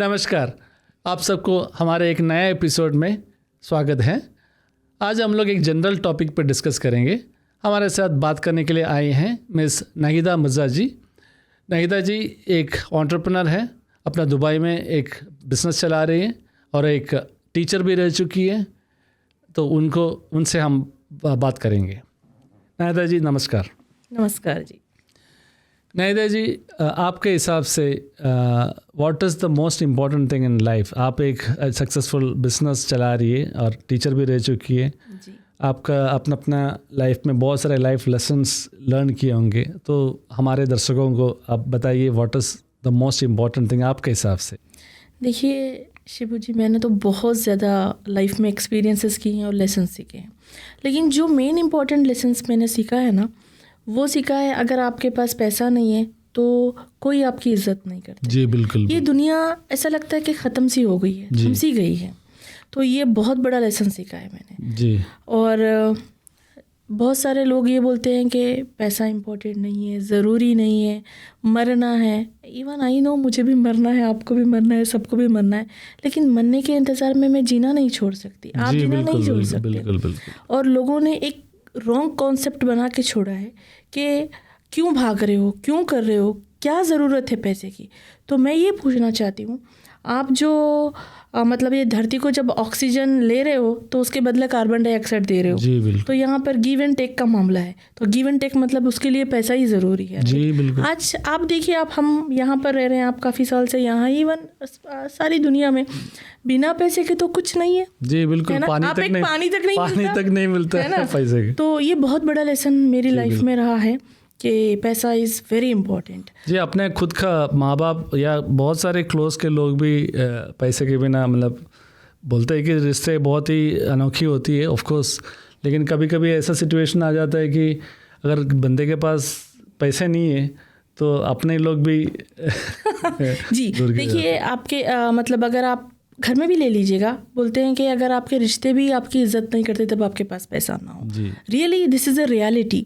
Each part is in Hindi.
नमस्कार, आप सबको हमारे एक नए एपिसोड में स्वागत है। आज हम लोग एक जनरल टॉपिक पर डिस्कस करेंगे। हमारे साथ बात करने के लिए आए हैं मिस नाहिदा मिर्ज़ा जी। नाहिदा जी एक एंटरप्रेन्योर है, अपना दुबई में एक बिज़नेस चला रही हैं और एक टीचर भी रह चुकी है, तो उनसे हम बात करेंगे। नाहिदा जी नमस्कार। नमस्कार जी। नाहिदा जी, आपके हिसाब से what is the most important thing in life? आप एक सक्सेसफुल बिजनेस चला रही है और टीचर भी रह चुकी है जी। आपका अपना लाइफ में बहुत सारे लाइफ लेसन्स लर्न किए होंगे, तो हमारे दर्शकों को आप बताइए what is the most important thing आपके हिसाब से। देखिए शिबू जी, मैंने तो बहुत ज़्यादा लाइफ में एक्सपीरियंसेस किए हैं और लेसन सीखे हैं, लेकिन जो मेन इम्पॉर्टेंट लेसन्स मैंने सीखा है ना, वो सीखा है अगर आपके पास पैसा नहीं है तो कोई आपकी इज्जत नहीं करता। जी बिल्कुल। ये दुनिया ऐसा लगता है कि ख़त्म सी हो गई है, थम सी गई है। तो ये बहुत बड़ा लेसन सीखा है मैंने जी। और बहुत सारे लोग ये बोलते हैं कि पैसा इम्पोर्टेंट नहीं है, ज़रूरी नहीं है, मरना है। इवन आई नो, मुझे भी मरना है, आपको भी मरना है, सबको भी मरना है, लेकिन मरने के इंतज़ार में मैं जीना नहीं छोड़ सकती, आप जीना नहीं छोड़ सकते। बिल्कुल। और लोगों ने एक रॉन्ग कॉन्सेप्ट बना के छोड़ा है कि क्यों भाग रहे हो, क्यों कर रहे हो, क्या ज़रूरत है पैसे की। तो मैं ये पूछना चाहती हूँ, आप जो मतलब ये धरती को जब ऑक्सीजन ले रहे हो तो उसके बदले कार्बन डाइऑक्साइड दे रहे हो जी, बिल्कुल। तो यहाँ पर गिव एंड टेक का मामला है, तो गिव एंड टेक मतलब उसके लिए पैसा ही ज़रूरी है जी, बिल्कुल। आज आप देखिए, आप हम यहाँ पर रह रहे हैं, आप काफ़ी साल से यहाँ, इवन सारी दुनिया में बिना पैसे के तो कुछ नहीं है जी, बिल्कुल। पानी तक नहीं मिलता है ना पैसे के। तो ये बहुत बड़ा लेसन मेरी लाइफ में रहा है कि पैसा इज़ वेरी इम्पोर्टेंट जी। अपने खुद का माँ बाप या बहुत सारे क्लोज के लोग भी पैसे के बिना मतलब बोलते हैं कि रिश्ते बहुत ही अनोखी होती है ऑफ कोर्स, लेकिन कभी कभी ऐसा सिचुएशन आ जाता है कि अगर बंदे के पास पैसे नहीं है तो अपने लोग भी जी। देखिए आपके मतलब अगर आप घर में भी ले लीजिएगा, बोलते हैं कि अगर आपके रिश्ते भी आपकी इज्जत नहीं करते तब आपके पास पैसा ना हो। Really this is a reality.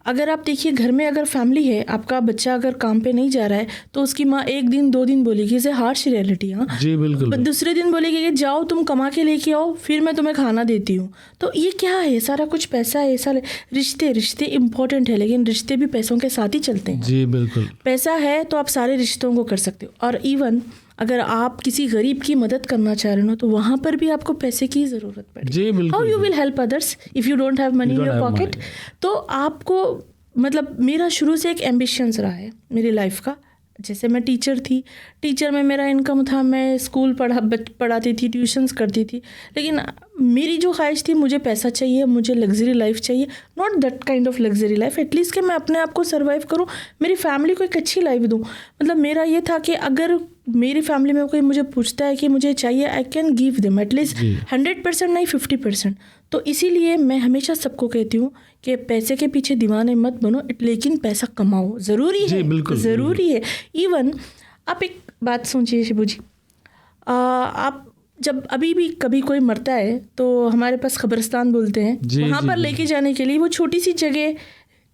अगर आप देखिए, घर में अगर फैमिली है, आपका बच्चा अगर काम पे नहीं जा रहा है तो उसकी माँ एक दिन 2 दिन बोलेगी, इसे हार्श रियलिटी। हाँ जी, बिल्कुल। दूसरे दिन बोलेगी कि जाओ तुम कमा के लेके आओ, फिर मैं तुम्हें खाना देती हूँ। तो ये क्या है, सारा कुछ पैसा है, ऐसा रिश्ते इंपॉर्टेंट है, लेकिन रिश्ते भी पैसों के साथ ही चलते हैं जी, बिल्कुल। पैसा है तो आप सारे रिश्तों को कर सकते हो। और इवन अगर आप किसी गरीब की मदद करना चाह रहे हो तो वहाँ पर भी आपको पैसे की ज़रूरत पड़ेगी। How you will help others if you don't have money in your pocket. तो आपको मतलब मेरा शुरू से एक एम्बिशंस रहा है मेरी लाइफ का। जैसे मैं टीचर में मेरा इनकम था, मैं स्कूल पढ़ाती थी, ट्यूशन्स करती थी, लेकिन मेरी जो ख्वाहिश थी, मुझे पैसा चाहिए, मुझे लग्जरी लाइफ चाहिए। Not that kind of luxury life, at least कि मैं अपने आप को सर्वाइव करूं, मेरी फैमिली को एक अच्छी लाइफ दूं। मतलब मेरा ये था कि अगर मेरी फैमिली में कोई मुझे पूछता है कि मुझे चाहिए, I can give them at least 100% नहीं 50%। तो इसीलिए मैं हमेशा सबको कहती हूँ कि पैसे के पीछे दीवाने मत बनो, लेकिन पैसा कमाओ, ज़रूरी है, ज़रूरी है। इवन आप एक बात सोचिए शिबू जी, आप जब अभी भी कभी कोई मरता है तो हमारे पास कब्रिस्तान बोलते हैं, वहाँ पर लेके जाने के लिए वो छोटी सी जगह,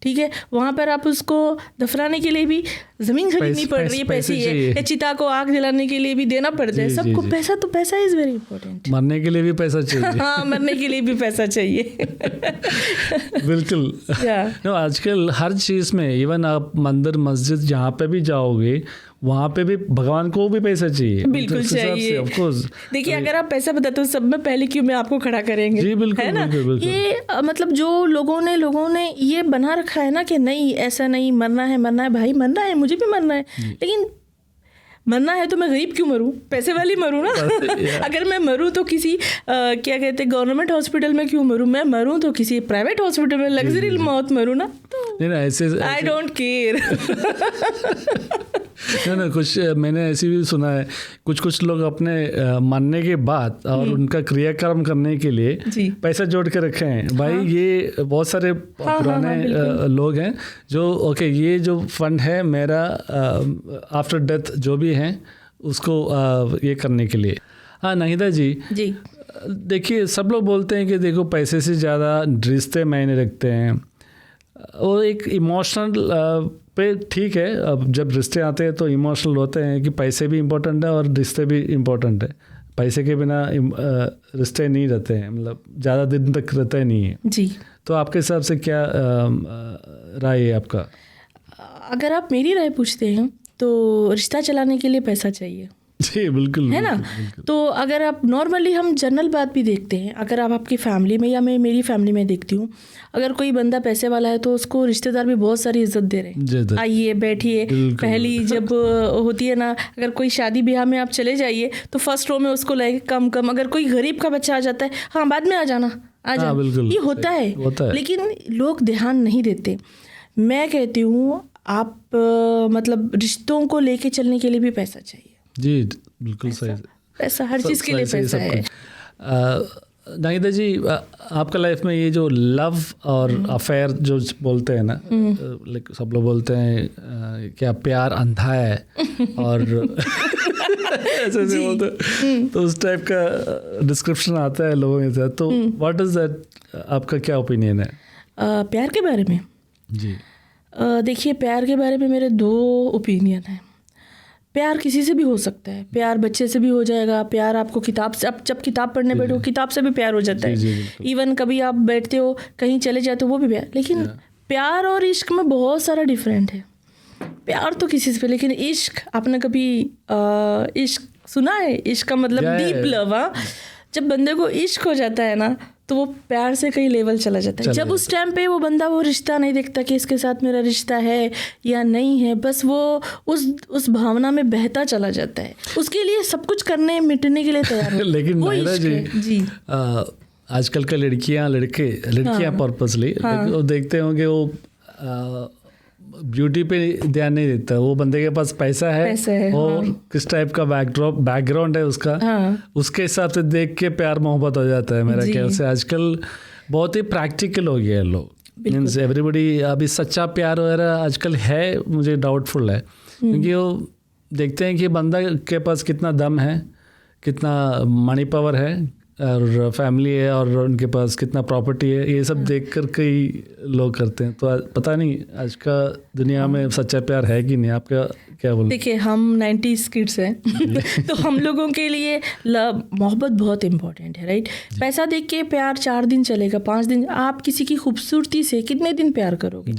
ठीक है, वहाँ पर आप उसको दफनाने के लिए भी ज़मीन खरीदनी पड़ रही है, पैसे है, चिता को आग जलाने के लिए भी देना पड़ता है सबको पैसा। तो पैसा इज़ वेरी इंपॉर्टेंट। मरने के लिए भी पैसा चाहिए। हाँ, मरने के लिए भी पैसा चाहिए। बिल्कुल। नो, आजकल हर चीज़ में, इवन आप मंदिर मस्जिद जहाँ पे भी जाओगे वहाँ पे भी भगवान को भी पैसा चाहिए। बिल्कुल चाहिए, ऑफ कोर्स। देखिए अगर आप पैसा बताते हो सब में पहले क्यों में आपको खड़ा करेंगे जी, बिल्कुल, है ना। बिल्कुल। ये मतलब जो लोगों ने ये बना रखा है ना कि नहीं ऐसा नहीं, मरना है भाई, मरना है, मुझे भी मरना है, लेकिन मरना है तो मैं गरीब क्यों मरूं, पैसे वाली मरूं ना। अगर मैं मरूं तो किसी क्या कहते हैं गवर्नमेंट हॉस्पिटल में क्यों मरूं, मैं मरूं तो किसी प्राइवेट हॉस्पिटल में लग्जरी मौत मरूं ना। तो ऐसे आई डोंट केयर। ना कुछ मैंने ऐसे भी सुना है, कुछ लोग अपने मरने के बाद और उनका क्रियाक्रम करने के लिए पैसा जोड़ के रखे हैं भाई। ये बहुत सारे पुराने लोग हैं जो ओके, ये जो फंड है मेरा आफ्टर डेथ जो भी हैं उसको ये करने के लिए। हाँ नाहिदा जी, देखिए सब लोग बोलते हैं कि देखो पैसे से ज़्यादा रिश्ते मायने रखते हैं। वो एक इमोशनल पे ठीक है। अब जब रिश्ते आते हैं तो इमोशनल होते हैं कि पैसे भी इम्पोर्टेंट है और रिश्ते भी इम्पोर्टेंट है। पैसे के बिना रिश्ते नहीं रहते हैं, मतलब ज़्यादा दिन तक रहते नहीं है जी। तो आपके हिसाब से क्या राय है आपका? अगर आप मेरी राय पूछते हैं तो रिश्ता चलाने के लिए पैसा चाहिए। जी बिल्कुल, है ना। तो अगर आप नॉर्मली हम जनरल बात भी देखते हैं, अगर आप आपकी फैमिली में या मैं मेरी फैमिली में देखती हूँ, अगर कोई बंदा पैसे वाला है तो उसको रिश्तेदार भी बहुत सारी इज्जत दे रहे हैं, आइए बैठिए। पहली जब होती है ना, अगर कोई शादी ब्याह में आप चले जाइए तो फर्स्ट रो में उसको लाएंगे कम। अगर कोई गरीब का बच्चा आ जाता है, हाँ बाद में आ जाना, ये होता है। लेकिन लोग ध्यान नहीं देते। मैं कहती हूँ आप मतलब रिश्तों को लेके चलने के लिए भी पैसा चाहिए। जी बिल्कुल सही। पैसा हर चीज़ के लिए पैसा है। नागिदा जी, आपका लाइफ में ये जो लव और अफेयर जो बोलते हैं ना, सब लोग बोलते हैं क्या प्यार अंधा है और ऐसे बोलते हैं, तो उस टाइप का डिस्क्रिप्शन आता है लोगों के साथ। तो व्हाट इज दैट, आपका क्या ओपिनियन है प्यार के बारे में? जी देखिए, प्यार के बारे में मेरे 2 ओपिनियन हैं। प्यार किसी से भी हो सकता है, प्यार बच्चे से भी हो जाएगा, प्यार आपको किताब से, आप जब किताब पढ़ने बैठो किताब से भी प्यार हो जाता है। इवन कभी आप बैठते हो कहीं चले जाते हो वो भी प्यार। लेकिन प्यार और इश्क में बहुत सारा डिफरेंट है। प्यार तो किसी से, लेकिन इश्क, आपने कभी इश्क सुना है? इश्क का मतलब डीप लव। जब बंदे को इश्क हो जाता है ना तो वो प्यार से कई लेवल चला जाता है। जब उस टाइम पे वो बंदा वो रिश्ता नहीं देखता कि इसके साथ मेरा रिश्ता है या नहीं है, बस वो उस भावना में बहता चला जाता है, उसके लिए सब कुछ करने मिटने के लिए तैयार है। लेकिन नागिदा जी, आजकल का लड़कियां पर्पसली वो देखते होंगे, वो ब्यूटी पे ध्यान नहीं देता, वो बंदे के पास पैसा है और किस टाइप का बैकग्राउंड है उसका, उसके हिसाब से देख के प्यार मोहब्बत हो जाता है। मेरा ख्याल से आजकल बहुत ही प्रैक्टिकल हो गया है लोग, मीन्स एवरीबडी। अभी सच्चा प्यार वगैरह आजकल है, मुझे डाउटफुल है, क्योंकि वो देखते हैं कि बंदा के पास कितना दम है, कितना मनी पावर है और फैमिली है और उनके पास कितना प्रॉपर्टी है, ये सब देख कर कई लोग करते हैं। तो पता नहीं आज का दुनिया में सच्चा प्यार है कि नहीं, आपका क्या बोलते? देखिए, हम 90s किड्स हैं तो हम लोगों के लिए मोहब्बत बहुत इम्पोर्टेंट है, राइट। पैसा देख के प्यार 4 दिन चलेगा, 5 दिन। आप किसी की खूबसूरती से कितने दिन प्यार करोगे?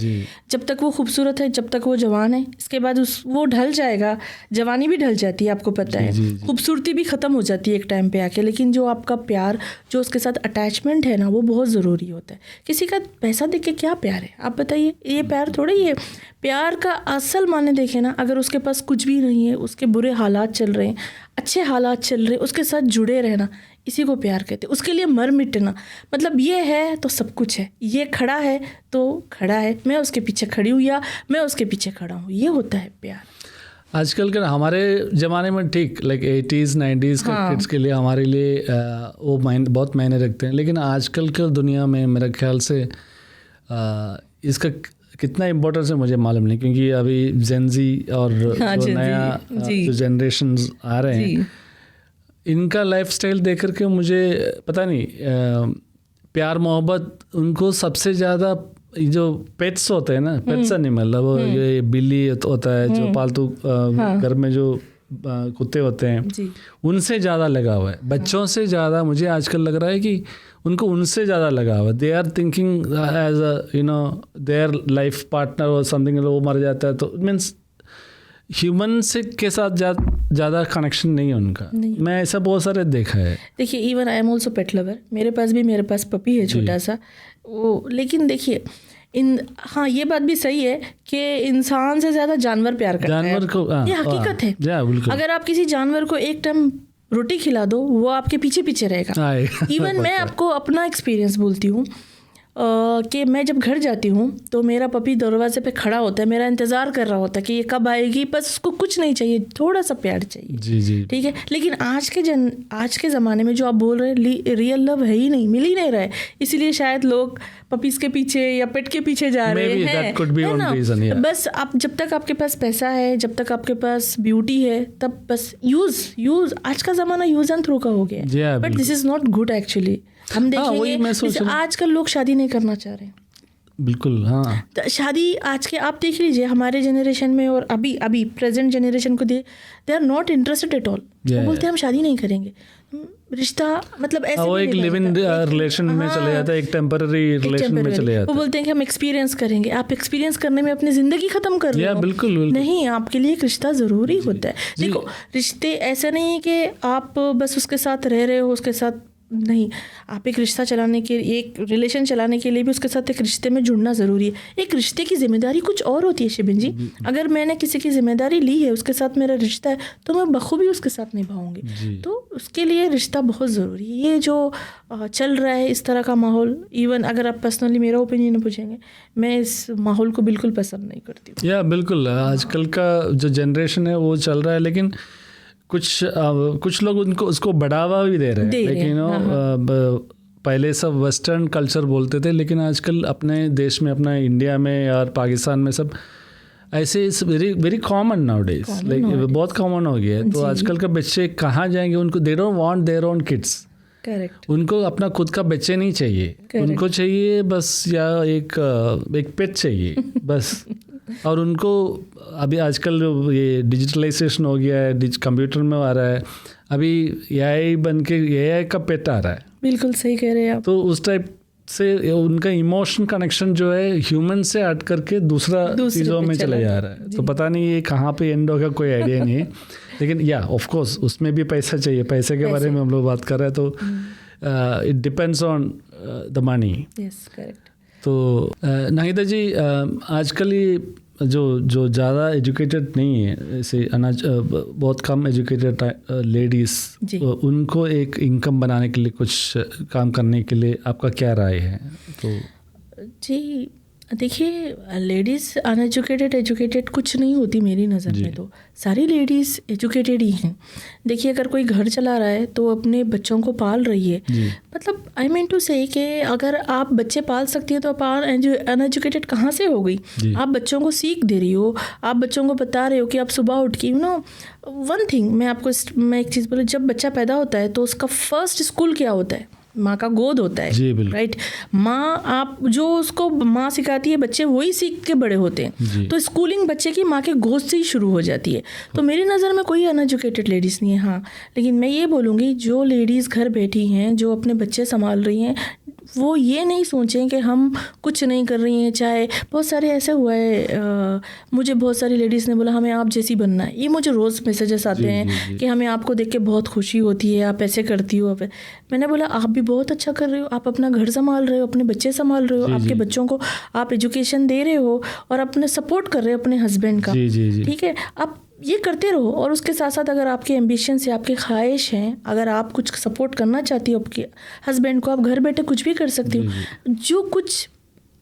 जब तक वो खूबसूरत है, जब तक वो जवान है, इसके बाद वो ढल जाएगा। जवानी भी ढल जाती है, आपको पता है। खूबसूरती भी ख़त्म हो जाती है एक टाइम पे आके। लेकिन जो आपका प्यार, जो उसके साथ अटैचमेंट है ना, वो बहुत ज़रूरी होता है। किसी का पैसा देख के क्या प्यार है, आप बताइए? ये प्यार थोड़ा ही है। प्यार का असल माने देखें ना, अगर उसके पास कुछ भी नहीं है, उसके बुरे हालात चल रहे हैं, अच्छे हालात चल रहे हैं, उसके साथ जुड़े रहना, इसी को प्यार कहते हैं। उसके लिए मर मिटना, मतलब ये है तो सब कुछ है, ये खड़ा है तो खड़ा है, मैं उसके पीछे खड़ी हूँ या मैं उसके पीछे खड़ा हूँ, ये होता है प्यार। आजकल के हमारे ज़माने में ठीक लाइक 80s 90s के किड्स के लिए, हमारे लिए वो बहुत मायने रखते हैं। लेकिन आजकल के दुनिया में मेरे ख्याल से इसका कितना इम्पोर्टेंस है मुझे मालूम नहीं, क्योंकि अभी जेनजी और जो नया जो जनरेशंस आ रहे हैं, इनका लाइफस्टाइल देख कर के मुझे पता नहीं, प्यार मोहब्बत उनको सबसे ज़्यादा जो पेट्स होते हैं ना, पेट्स एनिमल, वो ये बिल्ली होता है जो पालतू घर में जो कुत्ते होते हैं, उनसे ज़्यादा लगा हुआ है। बच्चों से ज़्यादा मुझे आजकल लग रहा है कि उनको उनसे ज़्यादा लगा हुआ है। They are thinking as a their life partner और समथिंग। वो मर जाता है तो मीन्स ह्यूमन से के साथ ज़्यादा कनेक्शन नहीं है उनका। मैं ऐसा बहुत सारे देखा है। देखिए, even I am also pet lover. मेरे पास पपी है छोटा सा वो। लेकिन देखिए, हाँ, ये बात भी सही है कि इंसान से ज़्यादा जानवर प्यार करता है। जानवर को ये हकीकत है। अगर आप किसी जानवर को एक टाइम रोटी खिला दो, वो आपके पीछे पीछे रहेगा। इवन मैं आपको अपना एक्सपीरियंस बोलती हूँ कि मैं जब घर जाती हूँ तो मेरा पपी दरवाजे पे खड़ा होता है, मेरा इंतज़ार कर रहा होता है कि ये कब आएगी। बस उसको कुछ नहीं चाहिए, थोड़ा सा प्यार चाहिए। जी ठीक है। लेकिन आज के ज़माने में जो आप बोल रहे हैं, रियल लव है ही नहीं, मिल ही नहीं रहा है। इसीलिए शायद लोग पपीज़ के पीछे या पेट के पीछे जा रहे हैं, है ना। बस आप जब तक आपके पास पैसा है, जब तक आपके पास ब्यूटी है, तब बस यूज़ आज का ज़माना यूज़ एंड थ्रो का हो गया है। But this is not good actually. हम देखेंगे आजकल लोग शादी नहीं करना चाह रहे हैं। बिल्कुल हाँ। तो शादी आज के आप देख लीजिए हमारे जनरेशन में और अभी प्रेजेंट जनरेशन को they are not interested at all. वो बोलते हैं हम शादी नहीं करेंगे, रिश्ता मतलब ऐसे वो एक लिव इन रिलेशन में चले जाता है, एक टेम्पररी रिलेशन में चले जाता है। वो बोलते हैं कि हम एक्सपीरियंस करेंगे। आप एक्सपीरियंस करने में अपनी ज़िंदगी ख़त्म कर रहे हो। बिल्कुल नहीं, आपके लिए एक रिश्ता ज़रूरी होता है। देखो रिश्ते ऐसा नहीं है कि आप बस उसके साथ रह रहे हो, उसके साथ नहीं, आप एक रिश्ता चलाने के, एक रिलेशन चलाने के लिए भी उसके साथ एक रिश्ते में जुड़ना ज़रूरी है। एक रिश्ते की जिम्मेदारी कुछ और होती है शिबिन जी। अगर मैंने किसी की जिम्मेदारी ली है, उसके साथ मेरा रिश्ता है, तो मैं बखूबी उसके साथ निभाऊंगी। तो उसके लिए रिश्ता बहुत ज़रूरी है। ये जो चल रहा है इस तरह का माहौल, इवन अगर आप पर्सनली मेरा ओपिनियन पूछेंगे, मैं इस माहौल को बिल्कुल पसंद नहीं करती हूँ। या बिल्कुल, आजकल का जो जनरेशन है वो चल रहा है, लेकिन कुछ लोग उनको उसको बढ़ावा भी दे रहे हैं। लेकिन पहले सब वेस्टर्न कल्चर बोलते थे, लेकिन आजकल अपने देश में, अपना इंडिया में और पाकिस्तान में सब ऐसे very very common now days, like बहुत कॉमन हो गया है। तो आजकल के बच्चे कहाँ जाएंगे? उनको they don't want their own kids. Correct. उनको अपना खुद का बच्चे नहीं चाहिए। उनको चाहिए बस या एक पेट चाहिए बस। और उनको अभी आजकल ये डिजिटलाइजेशन हो गया है, कंप्यूटर में आ रहा है, अभी एआई बन के एआई का पेट आ रहा है। बिल्कुल सही कह रहे हैं आप। तो उस टाइप से उनका इमोशन कनेक्शन जो है ह्यूमन से हट करके दूसरा चीज़ों में चला जा रहा है। तो पता नहीं ये कहाँ पे एंड होगा, कोई आइडिया नहीं है। लेकिन या ऑफ कोर्स उसमें भी पैसा चाहिए। पैसे के बारे में हम लोग बात कर रहे हैं, तो it depends on the money. Yes, correct. तो नाहिदा जी, आजकल ये जो ज़्यादा एजुकेटेड नहीं है, ऐसे बहुत कम एजुकेटेड लेडीज़, उनको एक इनकम बनाने के लिए, कुछ काम करने के लिए आपका क्या राय है? तो जी देखिए, लेडीज़ अनएजुकेटेड एजुकेटेड कुछ नहीं होती मेरी नज़र में। तो सारी लेडीज़ एजुकेटेड ही हैं। देखिए, अगर कोई घर चला रहा है तो अपने बच्चों को पाल रही है। मतलब आई मीन टू से कि अगर आप बच्चे पाल सकती है तो आप अनएजुकेटेड कहाँ से हो गई? आप बच्चों को सीख दे रही हो, आप बच्चों को बता रहे हो कि आप सुबह उठ के वन थिंग मैं एक चीज़ बोलूँ, जब बच्चा पैदा होता है तो उसका फर्स्ट स्कूल क्या होता है? माँ का गोद होता है, राइट। माँ, आप जो उसको माँ सिखाती है, बच्चे वही सीख के बड़े होते हैं। तो स्कूलिंग बच्चे की माँ के गोद से ही शुरू हो जाती है। तो मेरी नज़र में कोई अनएजुकेटेड लेडीज़ नहीं है। हाँ, लेकिन मैं ये बोलूँगी, जो लेडीज़ घर बैठी हैं, जो अपने बच्चे संभाल रही हैं, वो ये नहीं सोचें कि हम कुछ नहीं कर रही हैं। चाहे बहुत सारे ऐसा हुआ है, मुझे बहुत सारी लेडीज़ ने बोला हमें आप जैसी बनना है। ये मुझे रोज़ मैसेजेस आते हैं कि हमें आपको देख के बहुत खुशी होती है, आप ऐसे करती हो। मैंने बोला आप भी बहुत अच्छा कर रहे हो, आप अपना घर संभाल रहे हो, अपने बच्चे संभाल रहे हो, आपके बच्चों को आप एजुकेशन दे रहे हो और अपने सपोर्ट कर रहे हो अपने हस्बैंड का। ठीक है, आप ये करते रहो। और उसके साथ साथ अगर आपके एम्बिशन से, आपके ख्वाहिश हैं, अगर आप कुछ सपोर्ट करना चाहती हो आपके हस्बैंड को, आप घर बैठे कुछ भी कर सकती हो। जो कुछ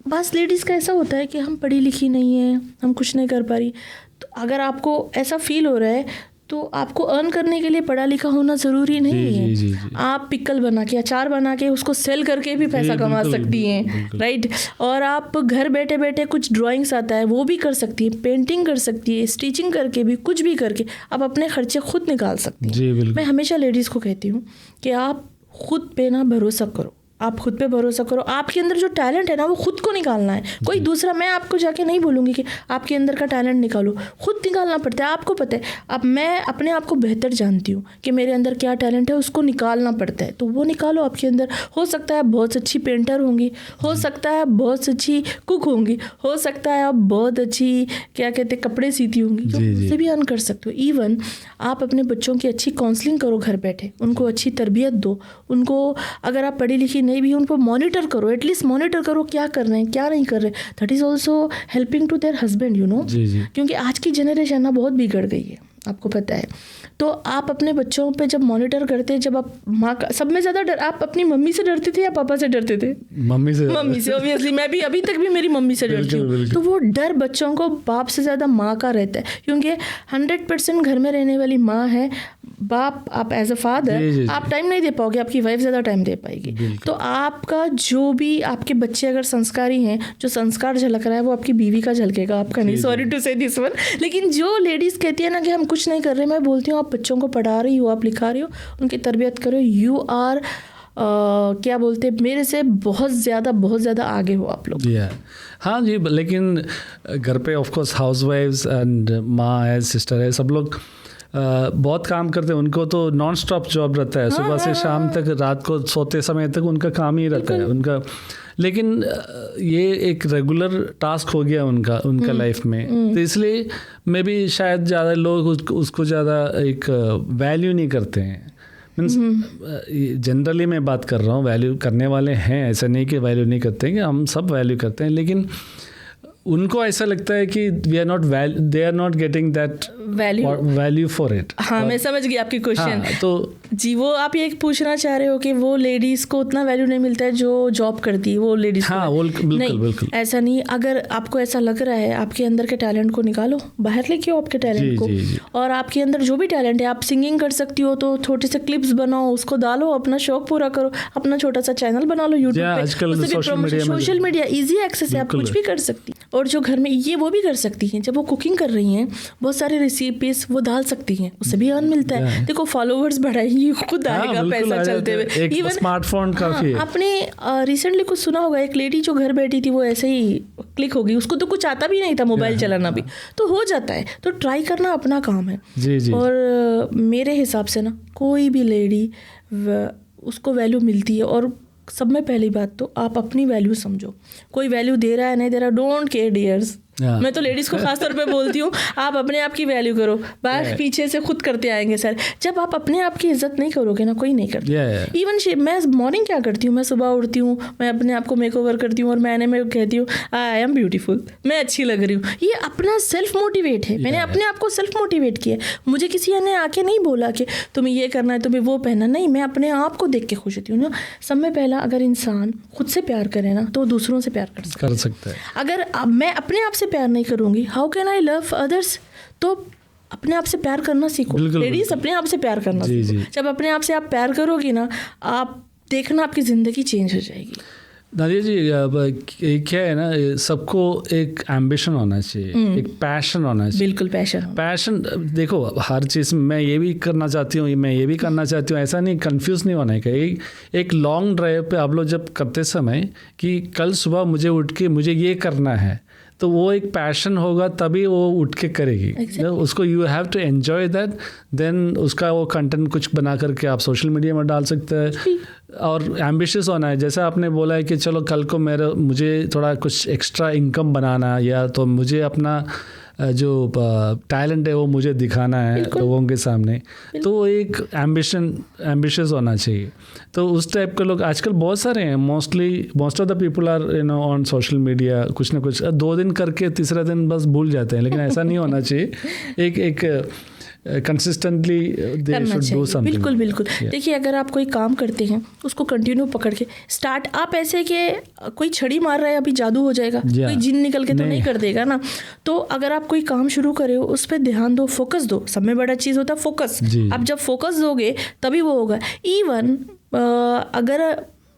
बस लेडीज़ का ऐसा होता है कि हम पढ़ी लिखी नहीं है, हम कुछ नहीं कर पा रही। तो अगर आपको ऐसा फील हो रहा है तो आपको अर्न करने के लिए पढ़ा लिखा होना ज़रूरी नहीं है। आप पिकल बना के, अचार बना के, उसको सेल करके भी पैसा कमा सकती हैं, राइट। और आप घर बैठे बैठे कुछ ड्राइंग्स आता है वो भी कर सकती है, पेंटिंग कर सकती है, स्टिचिंग करके भी, कुछ भी करके आप अपने खर्चे खुद निकाल सकती हैं। मैं हमेशा लेडीज़ को कहती हूँ कि आप खुद पे ना भरोसा करो, आप खुद पे भरोसा करो। आपके अंदर जो टैलेंट है ना, वो खुद को निकालना है। कोई दूसरा, मैं आपको जाके नहीं बोलूँगी कि आपके अंदर का टैलेंट निकालो, खुद निकालना पड़ता है। आपको पता है, अब मैं अपने आप को बेहतर जानती हूँ कि मेरे अंदर क्या टैलेंट है, उसको निकालना पड़ता है। तो वो निकालो आपके अंदर। हो सकता है आप बहुत अच्छी पेंटर होंगी, हो सकता है आप बहुत अच्छी कुक होंगी, हो सकता है आप बहुत अच्छी क्या कहते हैं कपड़े सीती होंगी, जो उससे भी अर्न कर सकते हो। इवन आप अपने बच्चों की अच्छी काउंसलिंग करो घर बैठे, उनको अच्छी तरबियत दो, उनको अगर आप पढ़ी लिखी नहीं भी उनको मॉनिटर करो, एटलीस्ट मॉनिटर करो क्या कर रहे हैं क्या नहीं कर रहे। That is also helping to their husband, you know. क्योंकि आज की जनरेशन ना बहुत बिगड़ गई है, आपको पता है। तो आप अपने बच्चों पे जब मॉनिटर करते हैं, जब आप माँ का, सब में ज़्यादा डर आप अपनी मम्मी से डरते थे या पापा से डरते थे? मम्मी से ऑब्वियसली। मैं भी अभी तक भी मेरी मम्मी से डरती हूँ। तो वो डर बच्चों को बाप से ज़्यादा माँ का रहता है, क्योंकि 100% घर में रहने वाली माँ है। बाप, आप एज अ फादर आप टाइम नहीं दे पाओगे, आपकी वाइफ ज़्यादा टाइम दे पाएगी। तो आपका जो भी, आपके बच्चे अगर संस्कारी हैं, जो संस्कार झलक रहा है वो आपकी बीवी का झलकेगा, आपका नहीं। सॉरी टू से दिस वन। लेकिन जो लेडीज़ कहती है ना कि हम कुछ नहीं कर रहे, मैं बोलती हूँ आप बच्चों को पढ़ा रही हो, आप लिखा रही हो, उनकी तरबियत करो। यू आर क्या बोलते, मेरे से बहुत ज़्यादा आगे हो आप लोग। हाँ जी, लेकिन घर पे ऑफ कोर्स हाउसवाइफ्स एंड माँ है, सिस्टर है, सब लोग बहुत काम करते हैं। उनको तो नॉन स्टॉप जॉब रहता है, सुबह से शाम तक, रात को सोते समय तक उनका काम ही रहता है उनका। लेकिन ये एक रेगुलर टास्क हो गया उनका लाइफ में, तो इसलिए मे भी शायद ज़्यादा लोग उसको ज़्यादा एक वैल्यू नहीं करते हैं। मीन्स जनरली मैं बात कर रहा हूँ, वैल्यू करने वाले हैं, ऐसा नहीं कि वैल्यू नहीं करते हैं, कि हम सब वैल्यू करते हैं, लेकिन उनको ऐसा लगता है कि they are not getting that value for it. हाँ, मैं समझ गई आपकी क्वेश्चन। हाँ, तो जी, वो आप ये पूछना चाह रहे हो कि वो लेडीज को उतना वैल्यू नहीं मिलता है जो जॉब करती है वो लेडीज। हाँ, बिल्कुल ऐसा नहीं। अगर आपको ऐसा लग रहा है, आपके अंदर के टैलेंट को निकालो, बाहर लेके आओ आपके टैलेंट को। और आपके अंदर जो भी टैलेंट है, आप सिंगिंग कर सकती हो तो छोटे से क्लिप्स बनाओ, उसको डालो, अपना शौक पूरा करो, अपना छोटा सा चैनल बना लो यूट्यूब पे। सोशल मीडिया इजी एक्सेस है, आप कुछ भी कर सकती। और जो घर में ये वो भी कर सकती हैं, जब वो कुकिंग कर रही हैं बहुत सारी रेसिपीज वो डाल सकती हैं, उससे भी अर्न मिलता है। देखो फॉलोवर्स बढ़ाएंगी, खुद आएगा पैसा चलते हुए। इवन स्मार्टफोन काफी है। आपने रिसेंटली कुछ सुना होगा, एक लेडी जो घर बैठी थी वो ऐसे ही क्लिक हो गई, उसको तो कुछ आता भी नहीं था मोबाइल चलाना भी, तो हो जाता है। तो ट्राई करना अपना काम है। जी। और मेरे हिसाब से ना कोई भी लेडी उसको वैल्यू मिलती है। और सब में पहली बात तो आप अपनी वैल्यू समझो। कोई वैल्यू दे रहा है नहीं दे रहा, डोंट केयर डियर्स। मैं तो लेडीज़ को खास तौर पे बोलती हूँ, आप अपने आप की वैल्यू करो, बाहर पीछे से खुद करते आएंगे सर। जब आप अपने आप की इज्जत नहीं करोगे ना, कोई नहीं करता। इवन मैं मॉर्निंग क्या करती हूँ, मैं सुबह उठती हूँ, मैं अपने आप को मेकओवर करती हूँ और मैंने कहती हूँ आई एम ब्यूटीफुल, मैं अच्छी लग रही हूँ। ये अपना सेल्फ मोटिवेट है। मैंने अपने आप को सेल्फ मोटिवेट किया। मुझे किसी ने आके नहीं बोला कि तुम्हें ये करना है, तुम्हें वो पहनना, नहीं, मैं अपने आप को देख के खुश होती हूँ ना। सब में पहला, अगर इंसान खुद से प्यार करे ना तो दूसरों से प्यार कर सकता है। अगर मैं अपने आप से प्यार नहीं करूंगी, how can I love others? तो अपने आप से प्यार करना सीखो लेडीज, अपने आप से प्यार करना सीखो। जब अपने आप से आप प्यार करोगी ना, आप देखना आपकी ज़िंदगी चेंज हो जाएगी। नादिया जी, क्या है ना, सबको एक एम्बिशन होना चाहिए, एक पैशन होना चाहिए। बिल्कुल पैशन देखो, हर चीज़ में मैं ये भी करना चाहती हूँ, मैं ये भी करना चाहती हूँ, ऐसा नहीं, कंफ्यूज नहीं होना है। एक लॉन्ग ड्राइव पे आप लोग जब करते समय कि कल सुबह मुझे उठ के मुझे ये करना है, तो वो एक पैशन होगा, तभी वो उठ के करेगी। उसको you have to enjoy that, then उसका वो कंटेंट कुछ बना करके आप सोशल मीडिया में डाल सकते हैं। और एम्बिशियस होना है, जैसा आपने बोला है कि चलो कल को मुझे थोड़ा कुछ एक्स्ट्रा इनकम बनाना, या तो मुझे अपना जो टैलेंट है वो मुझे दिखाना है लोगों के सामने, तो एक एम्बिशियस होना चाहिए। तो उस टाइप के लोग आजकल बहुत सारे हैं। Most of the people are on social media, कुछ ना कुछ 2 दिन करके तीसरा दिन बस भूल जाते हैं, लेकिन ऐसा नहीं होना चाहिए। एक consistently they should do something. बिल्कुल। देखिए, अगर आप कोई काम करते हैं उसको कंटिन्यू पकड़ के स्टार्ट, आप ऐसे कि कोई छड़ी मार रहा है अभी जादू हो जाएगा, कोई जिन निकल के तो नहीं कर देगा ना। तो अगर आप कोई काम शुरू करे हो, उस पर ध्यान दो, फोकस दो। सब में बड़ा चीज़ होता है फोकस। आप जब फोकस दोगे तभी वो होगा। इवन अगर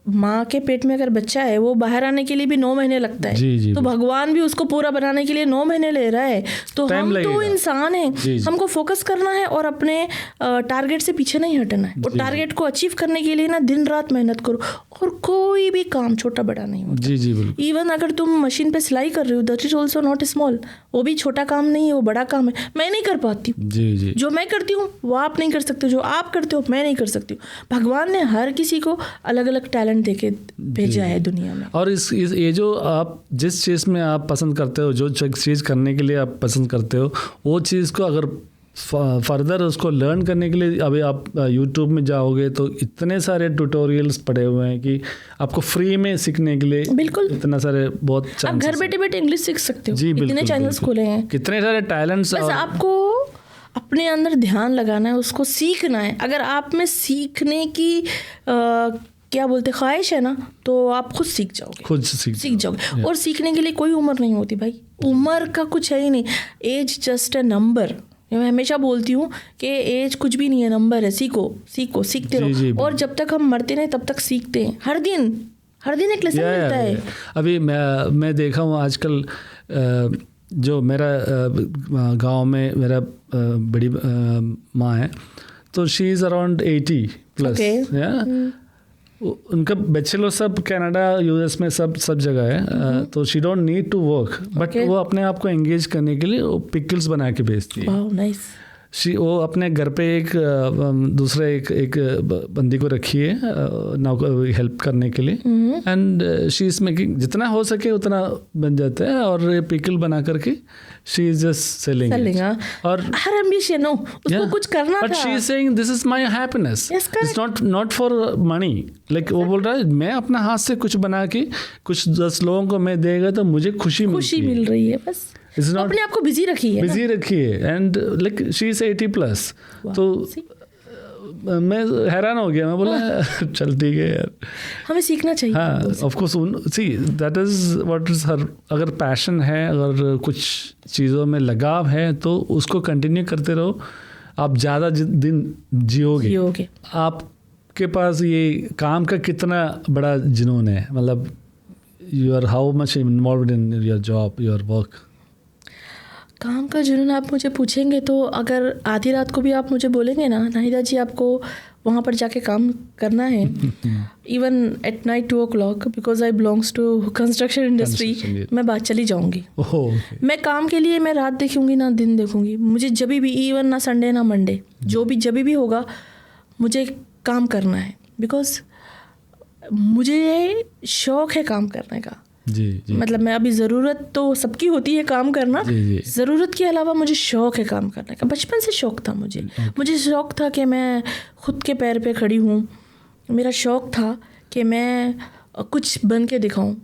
माँ के पेट में अगर बच्चा है, वो बाहर आने के लिए भी 9 महीने लगता है। तो भगवान भी उसको पूरा बनाने के लिए 9 महीने ले रहा है। तो हम तो इंसान हैं, हमको फोकस करना है और अपने टारगेट से पीछे नहीं हटना है। और टारगेट को अचीव करने के लिए ना दिन रात मेहनत करो। और कोई भी काम छोटा बड़ा नहीं होता। इवन अगर तुम मशीन पे सिलाई कर रहे हो, that is also not small. वो भी छोटा काम नहीं है, वो बड़ा काम है। मैं नहीं कर पाती, जो मैं करती हूँ वो आप नहीं कर सकते, जो आप करते हो मैं नहीं कर सकती हूँ। भगवान ने हर किसी को अलग अलग टैलेंट देके भेजा है दुनिया में। और ये जो आप जिस चीज़ में आप पसंद करते हो, जो चीज़ करने के लिए आप पसंद करते हो, वो चीज़ को अगर फर्दर उसको लर्न करने के लिए अभी आप यूट्यूब में जाओगे तो इतने सारे ट्यूटोरियल्स पड़े हुए हैं कि आपको फ्री में सीखने के लिए बिल्कुल इतना सारे बहुत आप घर बैठे बैठे इंग्लिश सीख सकते हो। इतने चैनल्स खुले हैं, कितने सारे टैलेंट्स। बस आपको अपने अंदर ध्यान लगाना है, उसको सीखना है। अगर आप में सीखने की क्या बोलते ख्वाहिश है ना, तो आप खुद सीख जाओगे। और सीखने के लिए कोई उम्र नहीं होती भाई, उम्र का कुछ है ही नहीं। Age just a number. मैं हमेशा बोलती हूँ कि एज कुछ भी नहीं है, नंबर है। सीखते रहो। और जब तक हम मरते नहीं तब तक सीखते हैं। हर दिन एक लेसन मिलता है। अभी मैं देखा हूँ आजकल, जो मेरा गांव में मेरा बड़ी माँ है, तो शी इज़ अराउंड 80+। उनका बैचलर सब कनाडा यूएस में सब जगह है, तो she don't need to work, but वो अपने आप को एंगेज करने के लिए वो पिकल्स बना के बेचती है। नाइस। वो अपने घर पे एक दूसरे एक बंदी को रखी है हेल्प करने के लिए, एंड शी इज मेकिंग जितना हो सके उतना बन जाता है, और पिकल बना करके शी इज जस्ट सेलिंग। और हर एम्बिशन हो उसको कुछ करना था, but she is saying this is my happiness, it's not for money. Like वो बोल रहा है मैं अपना हाथ से कुछ बना के कुछ 10 लोगों को मैं देगा तो मुझे खुशी मिल रही है। बस अपने आप को बिजी रखी है एंड लाइक शी इज 80+। तो मैं हैरान हो गया, मैं बोला चल ठीक है यार, हमें सीखना चाहिए। हाँ of course, see that is what is her, अगर पैशन है, अगर कुछ चीज़ों में लगाव है तो उसको कंटिन्यू करते रहो, आप ज़्यादा दिन जियोगे। आपके पास ये काम का कितना बड़ा जुनून है, मतलब you are how much involved in your job, your work. काम का जुनून आप मुझे पूछेंगे तो अगर आधी रात को भी आप मुझे बोलेंगे ना नाहिदा जी आपको वहाँ पर जाके काम करना है, even at night 2 o'clock, because I belongs to construction industry, मैं बात चली जाऊँगी। मैं काम के लिए मैं रात देखूँगी ना दिन देखूँगी, मुझे जब भी, इवन ना संडे ना मंडे, जब भी होगा मुझे काम करना है, बिकॉज मुझे शौक़ है काम करने का। जी। मतलब मैं अभी ज़रूरत तो सबकी होती है काम करना, ज़रूरत के अलावा मुझे शौक़ है काम करने का। बचपन से शौक़ था मुझे शौक़ था कि मैं खुद के पैर पे खड़ी हूँ, मेरा शौक़ था कि मैं कुछ बन के दिखाऊँ।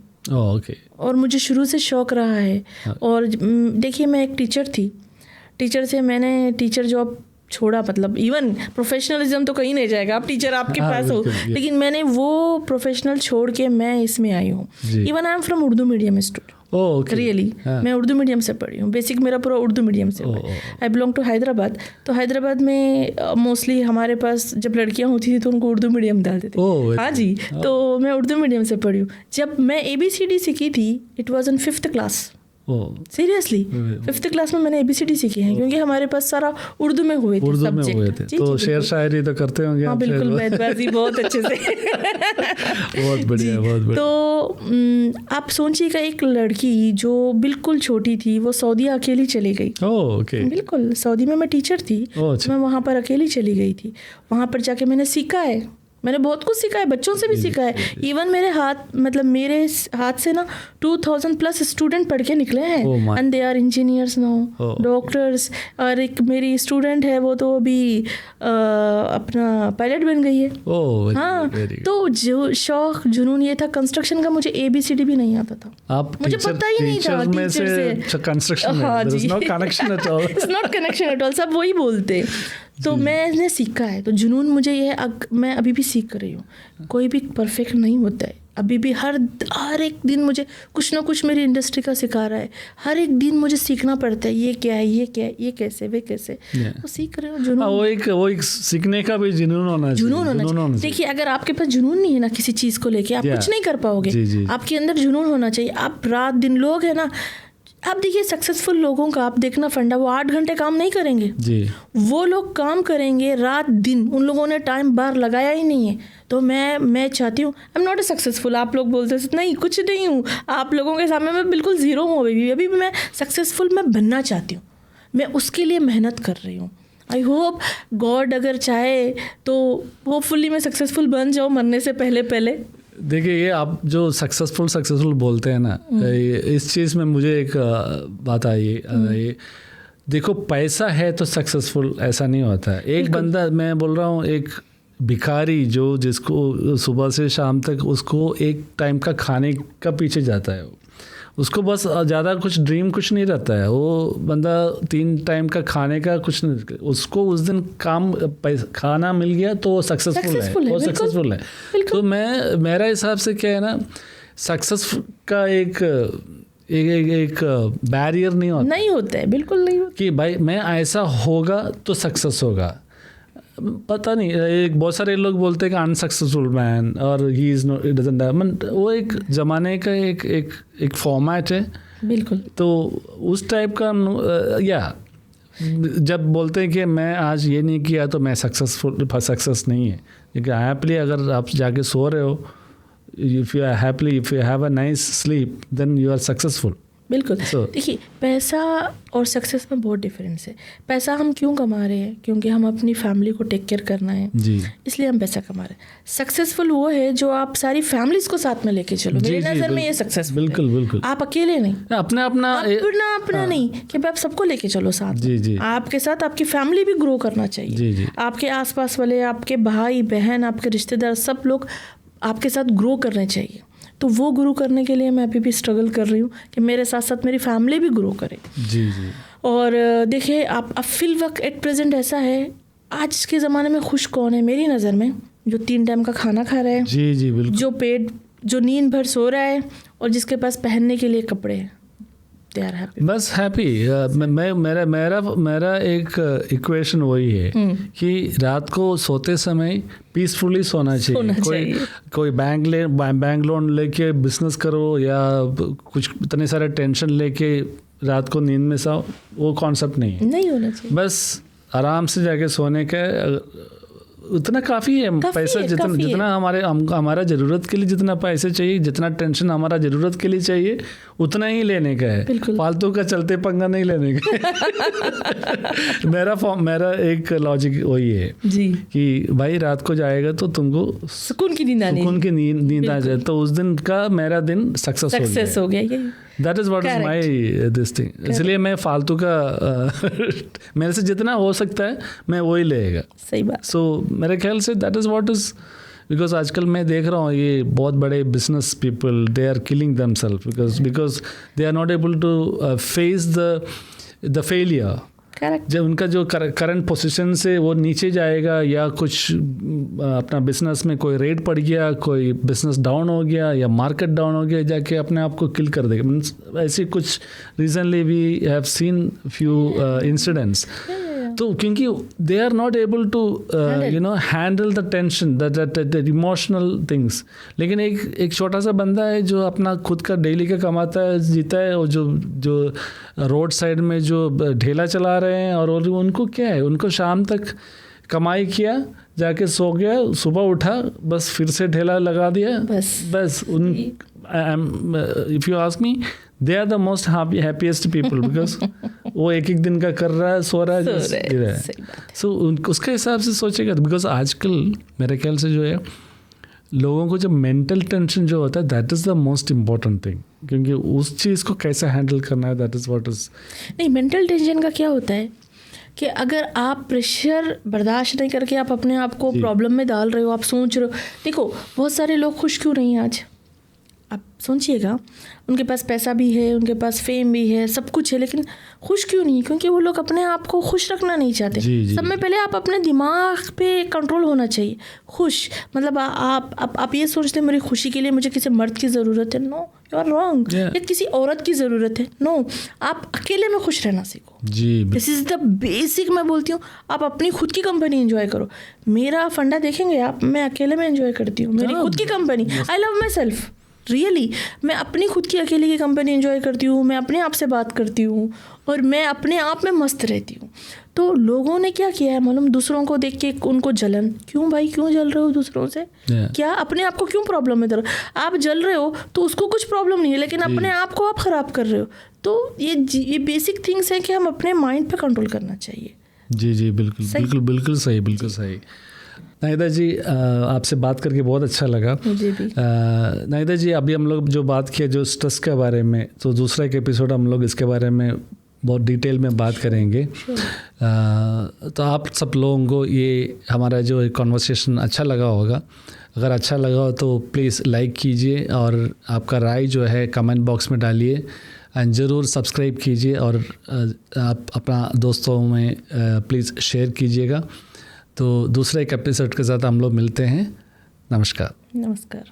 और मुझे शुरू से शौक़ रहा है। और देखिए मैं एक टीचर थी, टीचर से मैंने टीचर जॉब छोड़ा, मतलब इवन प्रोफेशनलिज्म तो कहीं नहीं जाएगा, आप टीचर आपके पास हो, लेकिन मैंने वो प्रोफेशनल छोड़ के मैं इसमें आई हूँ। Even I am from Urdu medium student, really मैं उर्दू मीडियम से पढ़ी हूँ, बेसिक मेरा पूरा उर्दू मीडियम से। आई बिलोंग टू हैदराबाद, तो हैदराबाद में मोस्टली हमारे पास जब लड़कियाँ होती थी तो उनको उर्दू मीडियम डालते थे। हाँ जी, तो मैं उर्दू मीडियम से पढ़ी हूँ। जब मैं ABCD सीखी थी, it was in 5th class. Seriously 5th class में मैंने ABCD सीखी है, क्योंकि हमारे पास सारा उर्दू में हुए थे सब्जेक्ट। तो शेर शायरी तो करते होंगे। हाँ बिल्कुल, बैतबाजी बहुत अच्छे से। बहुत बढ़िया। तो आप सोचिएगा, एक लड़की जो बिल्कुल छोटी थी वो सऊदी अकेली चली गई। बिल्कुल, सऊदी में मैं टीचर थी, मैं वहाँ पर अकेली चली गई थी। वहाँ पर जाके मैंने सीखा है, मैंने बहुत कुछ सीखा है, बच्चों से भी सीखा है। इवन मेरे हाथ से ना 2000+ स्टूडेंट पढ़ के निकले हैं, and they are engineers now, doctors. और एक मेरी स्टूडेंट है, वो तो अभी अपना पायलट बन गई है। हाँ, तो जो शौक जुनून ये था कंस्ट्रक्शन का, मुझे ABCD भी नहीं आता था, मुझे पता ही नहीं था टीचर से कंस्ट्रक्शन। हाँ जी, it's not connection at all, सब वही बोलते। तो मैंने सीखा है, तो जुनून मुझे ये मैं अभी भी सीख रही हूँ। कोई भी परफेक्ट नहीं होता है, अभी भी हर एक दिन मुझे कुछ ना कुछ मेरी इंडस्ट्री का सिखा रहा है। हर एक दिन मुझे सीखना पड़ता है, ये क्या है, ये कैसे, वे कैसे, तो सीख रहे हो। जुनून वो एक सीखने का भी जुनून होना चाहिए। देखिए, अगर आपके पास जुनून नहीं है ना किसी चीज़ को लेके, आप कुछ नहीं कर पाओगे। आपके अंदर जुनून होना चाहिए। आप रात दिन, लोग है ना, आप देखिए सक्सेसफुल लोगों का आप देखना फंडा, वो 8 घंटे काम नहीं करेंगे जी। वो लोग काम करेंगे रात दिन, उन लोगों ने टाइम बार लगाया ही नहीं है। तो मैं चाहती हूँ, I am not a successful. आप लोग बोलते नहीं, कुछ नहीं हूँ, आप लोगों के सामने मैं बिल्कुल ज़ीरो हूँ। अभी भी मैं सक्सेसफुल मैं बनना चाहती हूँ, मैं उसके लिए मेहनत कर रही हूँ। आई होप गॉड अगर चाहे तो होपफुली मैं सक्सेसफुल बन जाऊँ मरने से पहले। देखिए, ये आप जो सक्सेसफुल बोलते हैं ना, इस चीज़ में मुझे एक बात आई है। देखो, पैसा है तो सक्सेसफुल ऐसा नहीं होता है। एक बंदा, मैं बोल रहा हूँ, एक भिखारी जिसको सुबह से शाम तक उसको एक टाइम का खाने का पीछे जाता है, उसको बस ज़्यादा कुछ ड्रीम कुछ नहीं रहता है। वो बंदा 3 टाइम का खाने का कुछ नहीं, उसको उस दिन खाना मिल गया तो वो सक्सेसफुल है। तो मेरा हिसाब से क्या है ना, सक्सेस का एक बैरियर नहीं होता है, बिल्कुल नहीं होता कि भाई मैं ऐसा होगा तो सक्सेस होगा। पता नहीं, बहुत सारे लोग बोलते हैं कि अनसक्सेसफुल मैन और he is not, it doesn't happen. वो एक ज़माने का एक फॉर्मेट है, बिल्कुल। तो उस टाइप का या जब बोलते हैं कि मैं आज ये नहीं किया तो मैं सक्सेस नहीं है, क्योंकि हैप्पली अगर आप जाके सो रहे हो, if you are happily, if you have a nice sleep, then you are successful. बिल्कुल। देखिए, पैसा और सक्सेस में बहुत डिफरेंस है। पैसा हम क्यों कमा रहे हैं? क्योंकि हम अपनी फैमिली को टेक केयर करना है जी, इसलिए हम पैसा कमा रहे हैं। सक्सेसफुल वो है जो आप सारी फैमिलीज को साथ में लेके चलो। मेरी नज़र में ये सक्सेसफुल। बिल्कुल बिल्कुल। आप अकेले नहीं, अपना नहीं कि आप सबको लेके चलो साथ। जी जी। आपके साथ आपकी फैमिली भी ग्रो करना चाहिए। जी जी। आपके आसपास वाले, आपके भाई बहन, आपके रिश्तेदार, सब लोग आपके साथ ग्रो करने चाहिए। तो वो ग्रो करने के लिए मैं अभी भी स्ट्रगल कर रही हूँ कि मेरे साथ साथ मेरी फैमिली भी ग्रो करे। जी जी। और देखिए, आप फिल वक्त एट प्रेजेंट ऐसा है, आज के ज़माने में खुश कौन है मेरी नज़र में? जो 3 टाइम का खाना खा रहा है, जी जी बिल्कुल, जो नींद भर सो रहा है, और जिसके पास पहनने के लिए कपड़े हैं, दे आर हैप्पी। बस हैप्पी। मेरा एक इक्वेशन वही है कि रात को सोते समय पीसफुली सोना चाहिए। कोई बैंक लोन लेके बिजनेस करो या कुछ इतने सारे टेंशन लेके रात को नींद में सो, वो कॉन्सेप्ट नहीं होना चाहिए। बस आराम से जाके सोने का उतना काफ़ी है। पैसा जितना हमारा ज़रूरत के लिए जितना पैसे चाहिए, जितना टेंशन हमारा ज़रूरत के लिए चाहिए, उतना ही लेने का है। फालतू का चलते पंगा नहीं लेने का। मेरा एक लॉजिक वही है जी कि भाई रात को जाएगा तो तुमको सुकून की नींद आ जाए, तो उस दिन का मेरा दिन सक्सेस हो गया। That is what is my this thing. इसलिए मैं फालतू का मेरे से जितना हो सकता है मैं वही लेगा। सही बात। सो मेरे ख्याल से that is what is, because आजकल मैं देख रहा हूँ ये बहुत बड़े business people, they are killing themselves because they are not able to face the failure. जब उनका जो करंट पोजीशन से वो नीचे जाएगा, या कुछ अपना बिजनेस में कोई रेट पड़ गया, कोई बिजनेस डाउन हो गया या मार्केट डाउन हो गया, जाके अपने आप को किल कर देगा। ऐसी कुछ recently we have seen few incidents. तो क्योंकि they are not able to handle the tension, the emotional things. लेकिन एक छोटा सा बंदा है जो अपना खुद का डेली का कमाता है, जीता है, और जो रोड साइड में जो ठेला चला रहे हैं, और उनको क्या है, उनको शाम तक कमाई किया, जाके सो गया, सुबह उठा, बस फिर से ठेला लगा दिया, बस उन if you ask me, they are the most happiest people, because वो एक दिन का कर रहा है, सो रहा है। सो उसके हिसाब से सोचेगा, बिकॉज आजकल मेरे ख्याल से जो है लोगों को जो मेंटल टेंशन जो होता है, that is the most important thing, क्योंकि उस चीज़ को कैसे हैंडल करना है, दैट इज़ व्हाट इज़। नहीं, मेंटल टेंशन का क्या होता है कि अगर आप प्रेशर बर्दाश्त नहीं करके आप अपने आप को प्रॉब्लम में डाल रहे हो, आप सोच रहे हो। देखो, बहुत सारे लोग खुश क्यों नहीं हैं आज? आप सोचिएगा, उनके पास पैसा भी है, उनके पास फेम भी है, सब कुछ है, लेकिन खुश क्यों नहीं? क्योंकि वो लोग अपने आप को खुश रखना नहीं चाहते। सब में पहले आप अपने दिमाग पे कंट्रोल होना चाहिए। खुश मतलब आप ये सोचते हैं मेरी खुशी के लिए मुझे किसी मर्द की ज़रूरत है। No, you are wrong. या किसी औरत की ज़रूरत है। नो, आप अकेले में खुश रहना सीखो। This is the basic. मैं बोलती हूँ आप अपनी खुद की कंपनी एंजॉय करो। मेरा फंडा देखेंगे आप, मैं अकेले में एंजॉय करती हूँ मेरी खुद की company. I love my self really. मैं अपनी खुद की अकेले की कंपनी एंजॉय करती हूँ, मैं अपने आप से बात करती हूँ, और मैं अपने आप में मस्त रहती हूँ। तो लोगों ने क्या किया है मालूम? दूसरों को देख के उनको जलन। क्यों भाई, क्यों जल रहे हो दूसरों से? क्या अपने आप को क्यों प्रॉब्लम में? आप जल रहे हो तो उसको कुछ प्रॉब्लम नहीं है, लेकिन अपने आप को आप ख़राब कर रहे हो। तो ये बेसिक थिंग्स हैं कि हम अपने माइंड पे कंट्रोल करना चाहिए। जी बिल्कुल सही। नाहिदा जी, आपसे बात करके बहुत अच्छा लगा। मुझे भी। नाहिदा जी, अभी हम लोग जो बात किया जो स्ट्रेस के बारे में, तो दूसरा एक एपिसोड हम लोग इसके बारे में बहुत डिटेल में बात करेंगे। तो आप सब लोगों को ये हमारा जो कॉन्वर्सेशन अच्छा लगा होगा। अगर अच्छा लगा हो तो प्लीज़ लाइक कीजिए, और आपका राय जो है कमेंट बॉक्स में डालिए, एंड ज़रूर सब्सक्राइब कीजिए, और आप अपना दोस्तों में प्लीज़ शेयर कीजिएगा। तो दूसरे एक एपिसोड के साथ हम लोग मिलते हैं। नमस्कार।